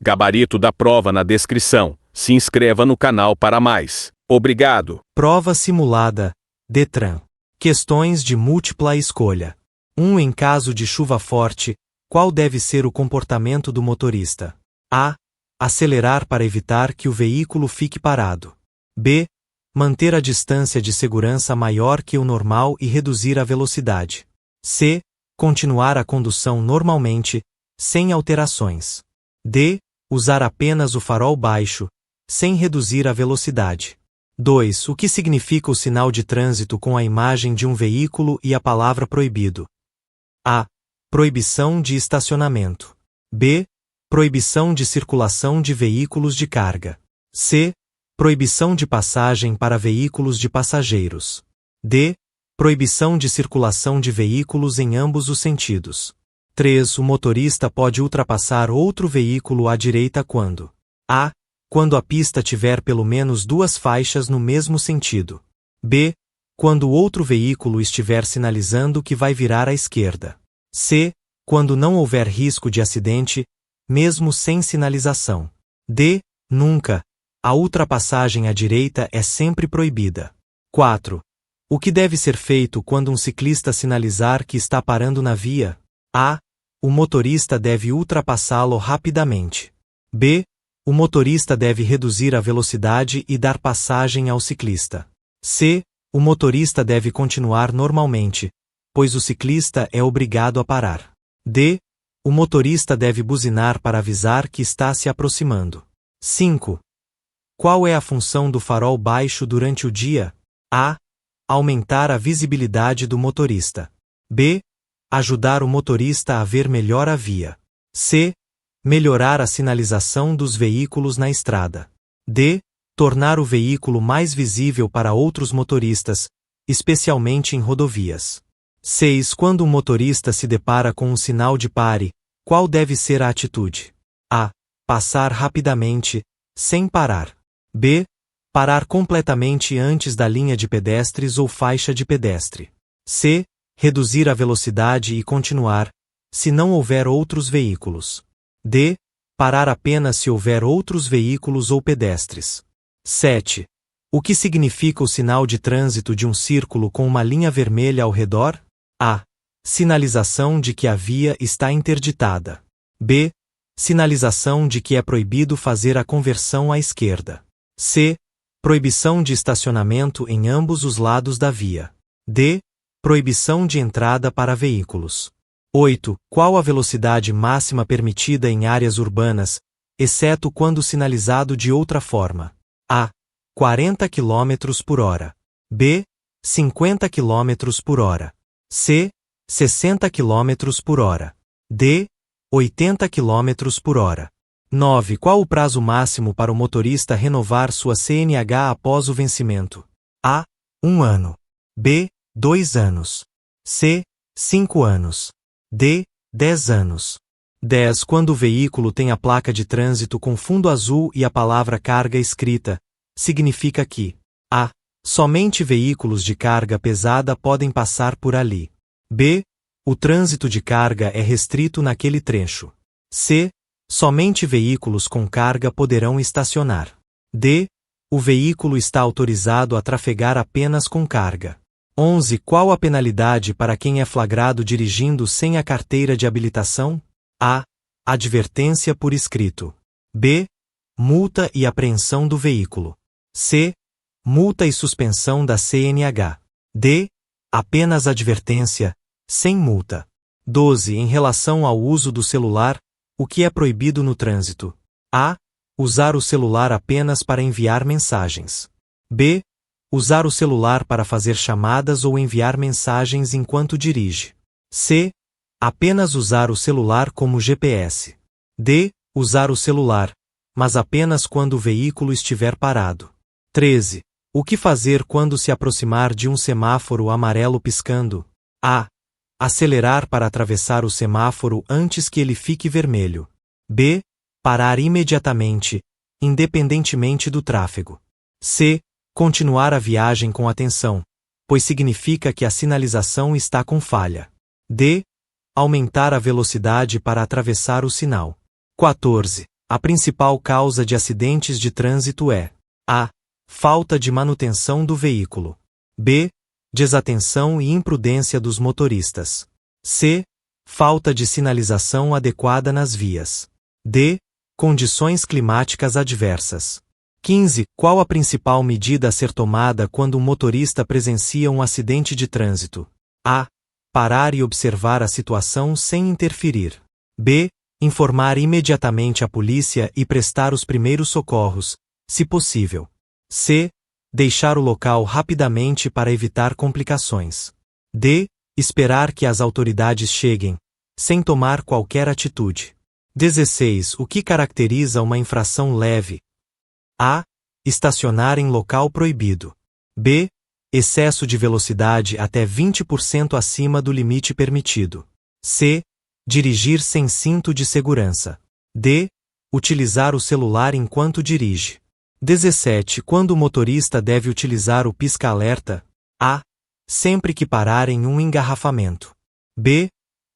Gabarito da prova na descrição. Se inscreva no canal para mais. Obrigado. Prova simulada. Detran. Questões de múltipla escolha. Em caso de chuva forte, qual deve ser o comportamento do motorista? A. Acelerar para evitar que o veículo fique parado. B. Manter a distância de segurança maior que o normal e reduzir a velocidade. C. Continuar a condução normalmente, sem alterações. D. Usar apenas o farol baixo, sem reduzir a velocidade. 2. O que significa o sinal de trânsito com a imagem de um veículo e a palavra proibido? A. Proibição de estacionamento. B. Proibição de circulação de veículos de carga. C. Proibição de passagem para veículos de passageiros. D. Proibição de circulação de veículos em ambos os sentidos. 3. O motorista pode ultrapassar outro veículo à direita quando? A. Quando a pista tiver pelo menos 2 faixas no mesmo sentido. B. Quando o outro veículo estiver sinalizando que vai virar à esquerda. C. Quando não houver risco de acidente, mesmo sem sinalização. D. Nunca. A ultrapassagem à direita é sempre proibida. 4. O que deve ser feito quando um ciclista sinalizar que está parando na via? A. O motorista deve ultrapassá-lo rapidamente. B. O motorista deve reduzir a velocidade e dar passagem ao ciclista. C. O motorista deve continuar normalmente, pois o ciclista é obrigado a parar. D. O motorista deve buzinar para avisar que está se aproximando. 5. Qual é a função do farol baixo durante o dia? A. Aumentar a visibilidade do motorista. B. Ajudar o motorista a ver melhor a via. C. Melhorar a sinalização dos veículos na estrada. D. Tornar o veículo mais visível para outros motoristas, especialmente em rodovias. 6. Quando um motorista se depara com um sinal de pare, qual deve ser a atitude? A. Passar rapidamente, sem parar. B. Parar completamente antes da linha de pedestres ou faixa de pedestre. C. Reduzir a velocidade e continuar, se não houver outros veículos. D. Parar apenas se houver outros veículos ou pedestres. 7. O que significa o sinal de trânsito de um círculo com uma linha vermelha ao redor? A. Sinalização de que a via está interditada. B. Sinalização de que é proibido fazer a conversão à esquerda. C. Proibição de estacionamento em ambos os lados da via. D. Proibição de entrada para veículos. 8. Qual a velocidade máxima permitida em áreas urbanas, exceto quando sinalizado de outra forma? A. 40 km por hora. B. 50 km por hora. C. 60 km por hora. D. 80 km por hora. 9. Qual o prazo máximo para o motorista renovar sua CNH após o vencimento? A. 1 ano. B. 2 anos. C. 5 anos. D. 10 anos. 10. Quando o veículo tem a placa de trânsito com fundo azul e a palavra carga escrita, significa que A. Somente veículos de carga pesada podem passar por ali. B. O trânsito de carga é restrito naquele trecho. C. Somente veículos com carga poderão estacionar. D. O veículo está autorizado a trafegar apenas com carga. 11. Qual a penalidade para quem é flagrado dirigindo sem a carteira de habilitação? A. Advertência por escrito. B. Multa e apreensão do veículo. C. Multa e suspensão da CNH. D. Apenas advertência, sem multa. 12. Em relação ao uso do celular, o que é proibido no trânsito? A. Usar o celular apenas para enviar mensagens. B. Usar o celular para fazer chamadas ou enviar mensagens enquanto dirige. C. Apenas usar o celular como GPS. D. Usar o celular, mas apenas quando o veículo estiver parado. 13. O que fazer quando se aproximar de um semáforo amarelo piscando? A. Acelerar para atravessar o semáforo antes que ele fique vermelho. B. Parar imediatamente, independentemente do tráfego. C. Continuar a viagem com atenção, pois significa que a sinalização está com falha. D. Aumentar a velocidade para atravessar o sinal. 14. A principal causa de acidentes de trânsito é: A. Falta de manutenção do veículo. B. Desatenção e imprudência dos motoristas. C. Falta de sinalização adequada nas vias. D. Condições climáticas adversas. 15. Qual a principal medida a ser tomada quando um motorista presencia um acidente de trânsito? A. Parar e observar a situação sem interferir. B. Informar imediatamente a polícia e prestar os primeiros socorros, se possível. C. Deixar o local rapidamente para evitar complicações. D. Esperar que as autoridades cheguem, sem tomar qualquer atitude. 16. O que caracteriza uma infração leve? A. Estacionar em local proibido. B. Excesso de velocidade até 20% acima do limite permitido. C. Dirigir sem cinto de segurança. D. Utilizar o celular enquanto dirige. 17. Quando o motorista deve utilizar o pisca-alerta? A. Sempre que parar em um engarrafamento. B.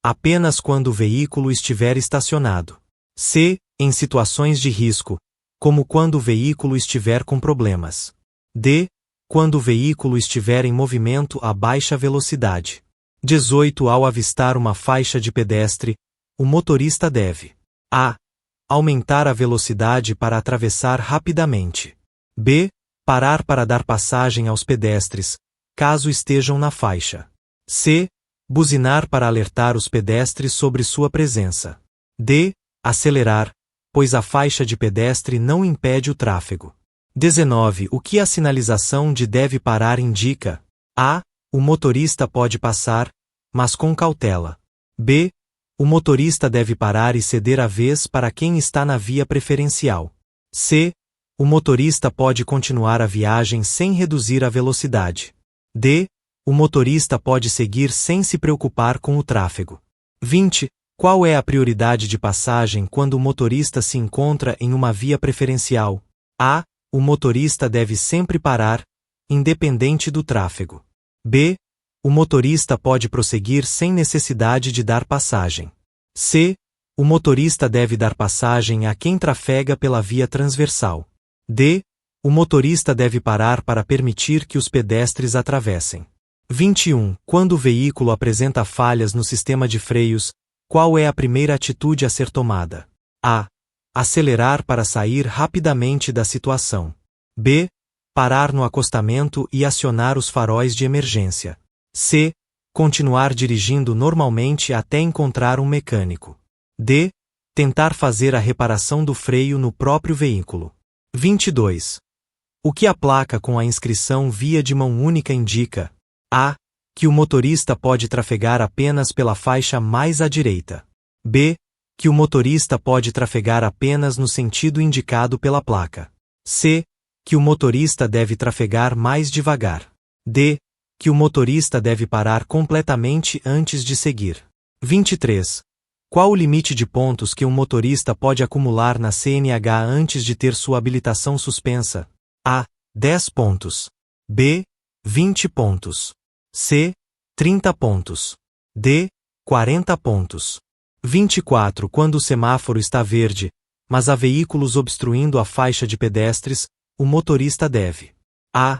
Apenas quando o veículo estiver estacionado. C. Em situações de risco, como quando o veículo estiver com problemas. D. Quando o veículo estiver em movimento a baixa velocidade. 18. Ao avistar uma faixa de pedestre, o motorista deve: A. Aumentar a velocidade para atravessar rapidamente. B. Parar para dar passagem aos pedestres, caso estejam na faixa. C. Buzinar para alertar os pedestres sobre sua presença. D. Acelerar, pois a faixa de pedestre não impede o tráfego. 19. O que a sinalização de deve parar indica? A. O motorista pode passar, mas com cautela. B. O motorista deve parar e ceder a vez para quem está na via preferencial. C. O motorista pode continuar a viagem sem reduzir a velocidade. D. O motorista pode seguir sem se preocupar com o tráfego. 20. Qual é a prioridade de passagem quando o motorista se encontra em uma via preferencial? A. O motorista deve sempre parar, independente do tráfego. B. O motorista pode prosseguir sem necessidade de dar passagem. C. O motorista deve dar passagem a quem trafega pela via transversal. D. O motorista deve parar para permitir que os pedestres atravessem. 21. Quando o veículo apresenta falhas no sistema de freios, qual é a primeira atitude a ser tomada? A. Acelerar para sair rapidamente da situação. B. Parar no acostamento e acionar os faróis de emergência. C. Continuar dirigindo normalmente até encontrar um mecânico. D. Tentar fazer a reparação do freio no próprio veículo. 22. O que a placa com a inscrição via de mão única indica? A. Que o motorista pode trafegar apenas pela faixa mais à direita. B. Que o motorista pode trafegar apenas no sentido indicado pela placa. C. Que o motorista deve trafegar mais devagar. D. Que o motorista deve parar completamente antes de seguir. 23. Qual o limite de pontos que um motorista pode acumular na CNH antes de ter sua habilitação suspensa? A. 10 pontos. B. 20 pontos. C. 30 pontos. D. 40 pontos. 24. Quando o semáforo está verde, mas há veículos obstruindo a faixa de pedestres, o motorista deve: A.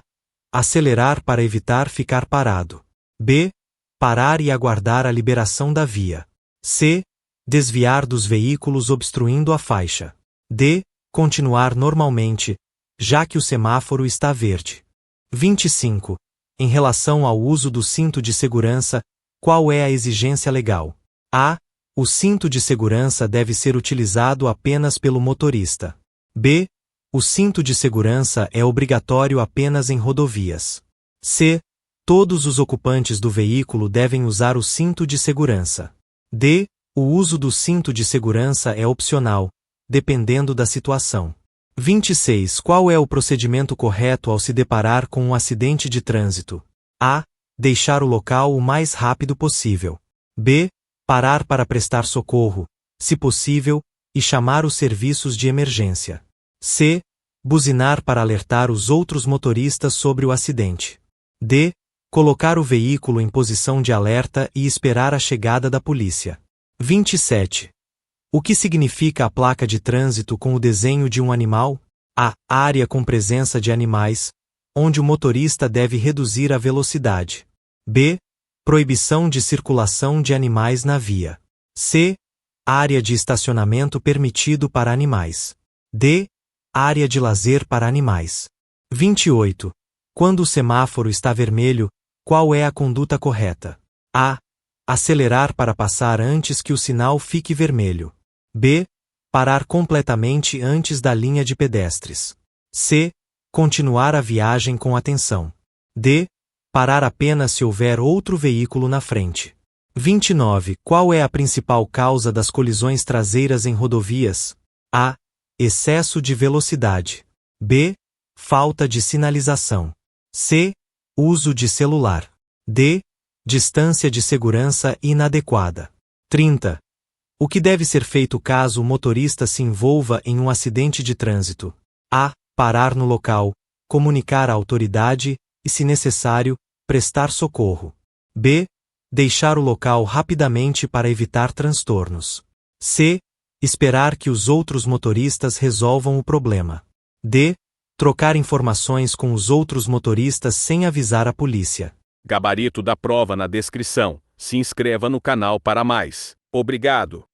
Acelerar para evitar ficar parado. B. Parar e aguardar a liberação da via. C. Desviar dos veículos obstruindo a faixa. D. Continuar normalmente, já que o semáforo está verde. 25. Em relação ao uso do cinto de segurança, qual é a exigência legal? A. O cinto de segurança deve ser utilizado apenas pelo motorista. B. O cinto de segurança é obrigatório apenas em rodovias. C. Todos os ocupantes do veículo devem usar o cinto de segurança. D. O uso do cinto de segurança é opcional, dependendo da situação. 26. Qual é o procedimento correto ao se deparar com um acidente de trânsito? A. Deixar o local o mais rápido possível. B. Parar para prestar socorro, se possível, e chamar os serviços de emergência. C. Buzinar para alertar os outros motoristas sobre o acidente. D. Colocar o veículo em posição de alerta e esperar a chegada da polícia. 27. O que significa a placa de trânsito com o desenho de um animal? A. Área com presença de animais, onde o motorista deve reduzir a velocidade. B. Proibição de circulação de animais na via. C. Área de estacionamento permitido para animais. D. Área de lazer para animais. 28. Quando o semáforo está vermelho, qual é a conduta correta? A. Acelerar para passar antes que o sinal fique vermelho. B. Parar completamente antes da linha de pedestres. C. Continuar a viagem com atenção. D. Parar apenas se houver outro veículo na frente. 29. Qual é a principal causa das colisões traseiras em rodovias? A. Excesso de velocidade. B. Falta de sinalização. C. Uso de celular. D. Distância de segurança inadequada. 30. O que deve ser feito caso o motorista se envolva em um acidente de trânsito? A. Parar no local, comunicar à autoridade e, se necessário, prestar socorro. B. Deixar o local rapidamente para evitar transtornos. C. Esperar que os outros motoristas resolvam o problema. D. Trocar informações com os outros motoristas sem avisar a polícia. Gabarito da prova na descrição. Se inscreva no canal para mais. Obrigado.